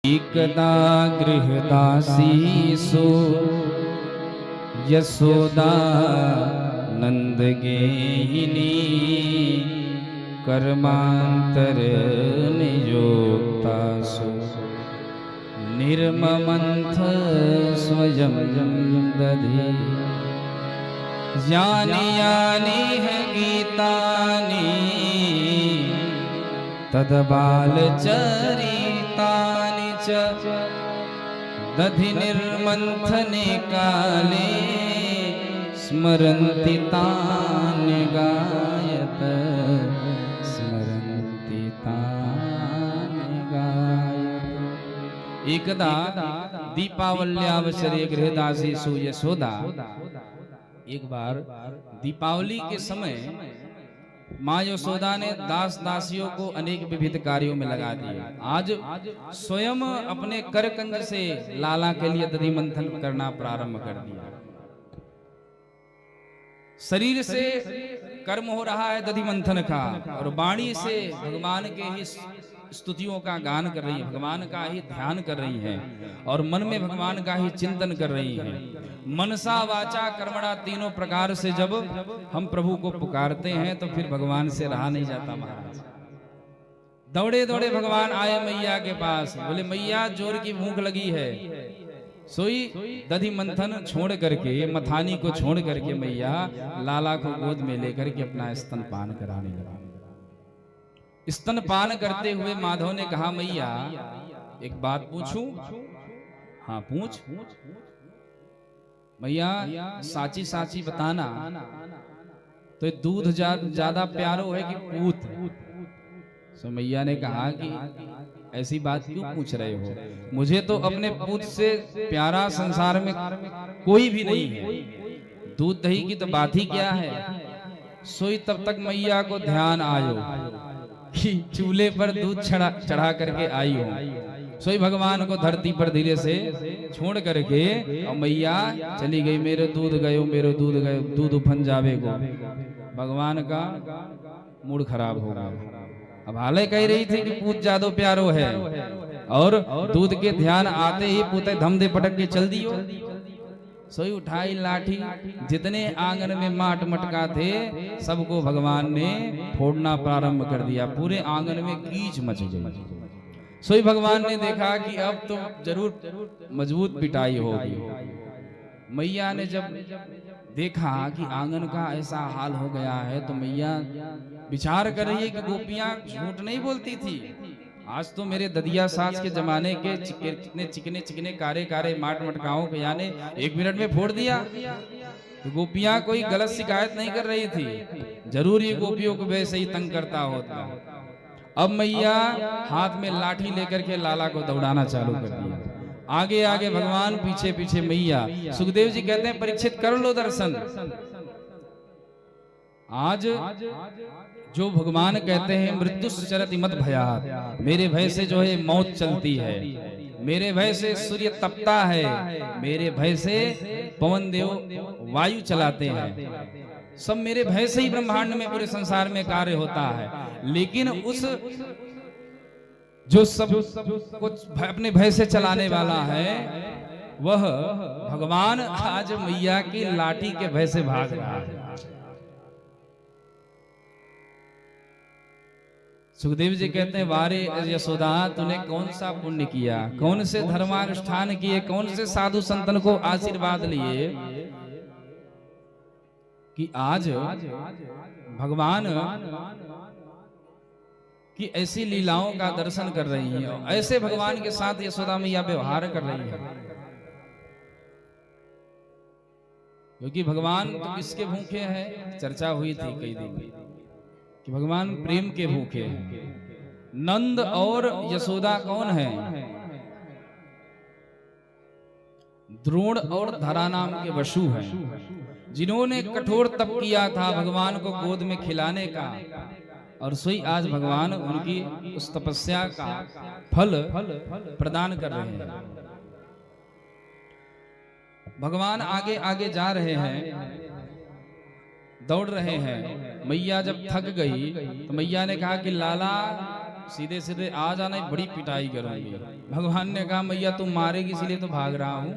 एकदा गृहदासी सो यशोदा नंद गेहिनी कर्मांतर नियोक्तासु निर्ममंथ स्वयं दधि यानि यानि है गीतानि तद्बालचरितानि च दधि निर्मंथने काले स्मरन्ति तानि गायत स्मरन्ति तानि गायत। एकदा दीपावल्यावसरे गृहदासी सु यशोदा, एक बार दीपावली के समय माँ यशोदा ने दास दासियों को अनेक विविध कार्यों में लगा दिया। आज स्वयं अपने करकंज से लाला के लिए दधि मंथन करना प्रारंभ कर दिया। शरीर से कर्म हो रहा है दधि मंथन का, और वाणी से भगवान के ही स्तुतियों का गान कर रही है, भगवान का ही ध्यान कर रही है, और मन में भगवान का ही चिंतन कर रही है। मनसा वाचा कर्मणा तीनों प्रकार से जब हम प्रभु को पुकारते हैं तो फिर भगवान से रहा नहीं जाता। महाराज दौड़े दौड़े भगवान आए मैया के पास, बोले मैया जोर की भूख लगी है। सोई दधि मंथन छोड़ करके, मथानी को छोड़ करके मैया लाला को गोद में लेकर के अपना स्तनपान कराने लगा। स्तनपान करते हुए माधव ने कहा मैया एक बात पूछूं? हाँ पूछ। मैया साची साची बताना, तो दूध ज्यादा प्यारो है कि पूत? सो मैया ने कहा कि ऐसी बात क्यों पूछ रहे हो? मुझे तो अपने पूत से प्यारा संसार में कोई भी नहीं है। दूध दही की तो बात ही क्या है। सोई तब तक मैया को ध्यान आयो कि चूल्हे पर दूध चढ़ा करके आई हो। सोई भगवान को धरती पर धीरे से छोड़ करके और मैया चली गई। मेरो दूध गयो, मेरो दूध गयो, दूध उफन जावे को। भगवान का मूड खराब हो गया। अब हाले कह रही थी कि पूत ज्यादा प्यारो है, और दूध के ध्यान आते ही पूते धम दे पटक के चल दियो। सोई उठाई लाठी, जितने आंगन में माट मटका थे सबको भगवान ने फोड़ना प्रारंभ कर दिया। पूरे आंगन में कीच मच गई। सोई भगवान ने देखा कि अब तो जरूर मजबूत पिटाई होगी। मैया ने जब देखा कि आंगन का ऐसा हाल हो गया है तो मैया विचार कर रही है कि गोपियां झूठ नहीं बोलती थी। आज तो मेरे ददिया सास के जमाने के कितने चिकने चिकने कारे कारे माट मटकाओं को यानी 1 मिनट में फोड़ दिया। तो गोपियां कोई गलत शिकायत नहीं कर रही थी, जरूर ये गोपियों को वैसे ही तंग करता होता। अब मैया हाथ में लाठी लेकर के लाला को दौड़ाना चालू कर दिया। आगे आगे भगवान, पीछे पीछे मैया। सुखदेव जी कहते हैं परीक्षित कर लो दर्शन। आज जो भगवान कहते हैं मृत्यु चरति मत भयात्, मेरे भय से जो है मौत चलती है, मेरे भय से सूर्य तपता है, मेरे भय से पवन देव वायु चलाते हैं, सब मेरे भय से ही ब्रह्मांड में पूरे संसार में कार्य होता है। लेकिन उस जो सब कुछ अपने भय से चलाने वाला है वह भगवान आज मैया की लाठी के भय से भाग रहा है। सुखदेव जी कहते हैं वारे यशोदा तूने कौन सा पुण्य किया, कौन से धर्मानुष्ठान किए, कौन से साधु संतन को आशीर्वाद लिए कि आज भगवान की ऐसी लीलाओं का दर्शन कर रही है, और ऐसे भगवान के साथ यशोदा मैया व्यवहार कर रही है। क्योंकि भगवान तो किसके भूखे हैं, चर्चा हुई थी कई दिन कि भगवान प्रेम के भूखे हैं। नंद और यशोदा कौन है? द्रोण और धरा नाम के वसु हैं, जिन्होंने कठोर तप किया था भगवान को गोद में खिलाने का, और सोई आज भगवान उनकी उस तपस्या का फल प्रदान कर रहे हैं। भगवान आगे आगे जा रहे हैं, दौड़ रहे हैं। मैया जब थक गई तो मैया ने कहा कि लाला सीधे सीधे आ जाना, बड़ी पिटाई करूंगी। भगवान ने कहा मैया तुम मारेगी इसलिए तो भाग रहा हूं।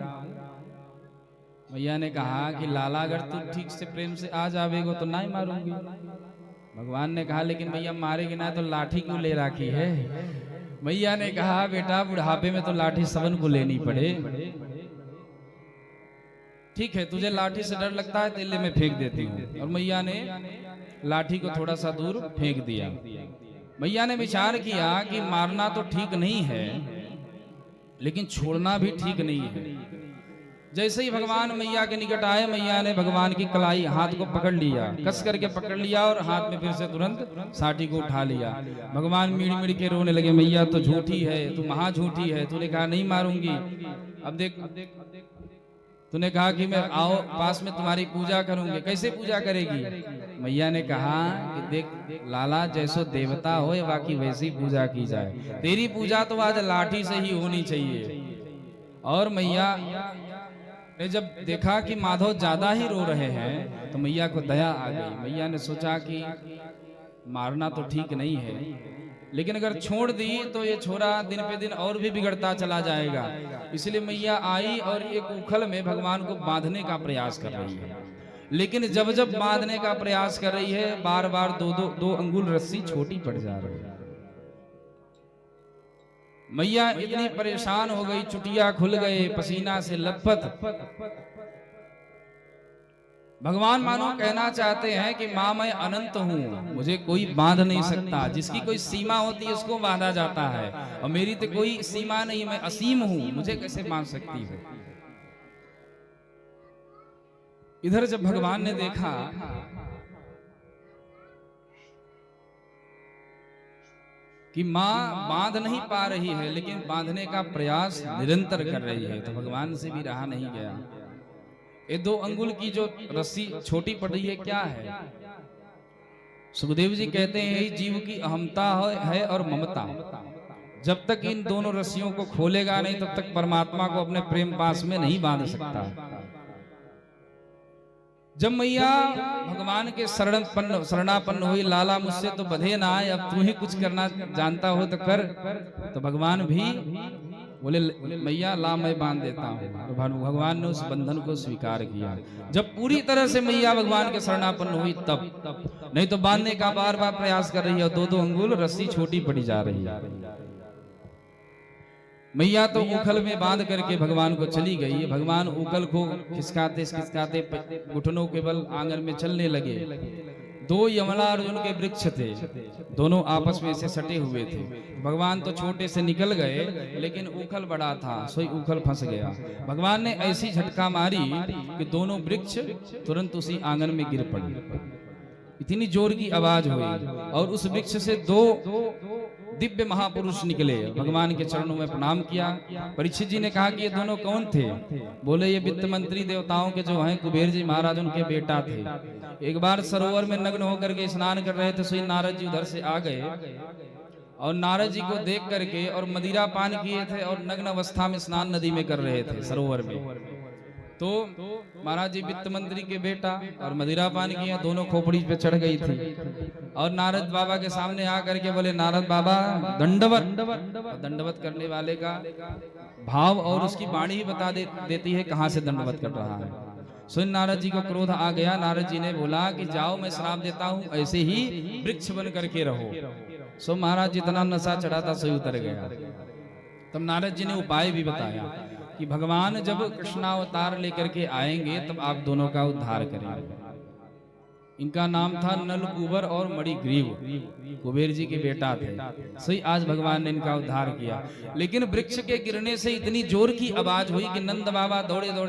मैया ने कहा कि लाला अगर तू ठीक से प्रेम से आ जावेगो तो ना ही मारूंगी। भगवान ने कहा लेकिन मैया मारेगी ना तो लाठी क्यों ले रखी है। मैया ने कहा बेटा बुढ़ापे में तो लाठी सबन को लेनी पड़े, ठीक है तुझे लाठी से डर लगता है तो ले मैं फेंक देती हूँ। और मैया ने लाठी को थोड़ा सा दूर फेंक दिया। मैया ने विचार किया कि मारना तो ठीक नहीं है लेकिन छोड़ना भी ठीक नहीं है। जैसे ही भगवान मैया के निकट आए, मैया ने भगवान की कलाई हाथ को पकड़ लिया, कस करके पकड़ लिया और हाथ में फिर से तुरंत साठी को उठा लिया। भगवान मिड़ मिड़ के रोने लगे, मैया तो झूठी है, तू महा झूठी है, तूने कहा नहीं मारूंगी, अब देख तूने कहा कि मैं आओ पास में तुम्हारी पूजा करूंगी, कैसे पूजा करेगी। मैया ने कहा कि देख लाला जैसो देवता हो बाकी वैसी पूजा की जाए, तेरी पूजा तो आज लाठी से ही होनी चाहिए। और मैया ने जब देखा कि माधव ज्यादा ही रो रहे हैं तो मैया को दया आ गई। मैया ने सोचा कि मारना तो ठीक नहीं है लेकिन अगर छोड़ दी तो ये छोरा दिन पे दिन और भी बिगड़ता चला जाएगा। इसलिए मैया आई और एक उखल में भगवान को बांधने का प्रयास कर रही है। लेकिन जब जब बांधने का प्रयास कर रही है बार बार दो अंगुल रस्सी छोटी पड़ जा रही है। मैया इतनी परेशान हो गई, चुटिया खुल गए, पसीना से लथपथ। भगवान मानो कहना चाहते हैं कि माँ मैं अनंत हूँ, मुझे कोई बांध नहीं सकता। जिसकी कोई सीमा होती है उसको बांधा जाता है और मेरी तो कोई सीमा नहीं, मैं असीम हूँ, मुझे कैसे बांध सकती हो। इधर जब भगवान ने देखा कि माँ बांध नहीं पा रही है लेकिन बांधने का प्रयास निरंतर कर रही है तो भगवान से भी रहा नहीं गया। ये 2 अंगुल की जो रस्सी छोटी पड़ रही है क्या है। सुखदेव जी कहते हैं यही जीव की अहमता है और ममता। जब तक इन दोनों रस्सियों को खोलेगा नहीं तब तक परमात्मा को अपने प्रेम पास में नहीं बांध सकता। जब मैया भगवान के शरणापन्न हुई, लाला मुझसे तो बधे ना आए, अब तू ही कुछ करना जानता हो तो कर। तो भगवान भी बोले मैया ला मैं बांध देता हूँ। भगवान ने उस बंधन को स्वीकार किया। जब पूरी तरह से मैया भगवान के शरणापन्न हुई तब, नहीं तो बांधने का बार बार प्रयास कर रही है, 2 अंगुल रस्सी छोटी पड़ी जा रही है। मैया तो उखल में बांध करके भगवान को चली गई। भगवान उखल को खिसकाते खिसकाते घुटनों के बल आंगन में चलने लगे। 2 यमला अर्जुन के वृक्ष थे, दोनों आपस में से सटे हुए थे। भगवान तो छोटे से निकल गए लेकिन उखल बड़ा था, सोई उखल फंस गया। भगवान ने ऐसी झटका मारी कि दोनों वृक्ष तुरंत उसी आंगन में गिर पड़े। इतनी जोर की आवाज हुई और उस वृक्ष से 2 दिव्य महापुरुष निकले। भगवान के चरणों में प्रणाम किया। परीक्षित जी ने कहा कि ये दोनों कौन थे। बोले ये वित्त मंत्री देवताओं के जो हैं कुबेर जी महाराज उनके बेटा थे। एक बार सरोवर में नग्न होकर के स्नान कर रहे थे, सो नारद जी उधर से आ गए और नारद जी को देख करके और मदिरा पान किए थे और नग्न अवस्था में स्नान नदी में कर रहे थे सरोवर में। तो महाराज जी वित्त मंत्री के बेटा और मदिरा पान किए, दोनों खोपड़ी पे चढ़ गई थी और नारद बाबा के सामने आकर के बोले नारद बाबा दंडवत। दंडवत करने वाले का भाव और उसकी वाणी ही बता देती है कहां से दंडवत कर रहा है। सुन नारद जी को क्रोध आ गया। नारद जी ने बोला कि जाओ मैं श्राप देता हूं, ऐसे ही वृक्ष बन करके रहो। सो महाराज जितना नशा चढ़ा था सही उतर गया। तब नारद जी ने उपाय भी बताया कि भगवान जब कृष्णावतार लेकर के आएंगे तब आप दोनों का उद्धार करेंगे। इनका नाम था नलकुबर और मणिग्रीव, कुबेर जी के बेटा थे। सही आज भगवान ने इनका उद्धार किया। लेकिन वृक्ष के गिरने से इतनी जोर की आवाज हुई कि नंद बाबा दौड़े दौड़े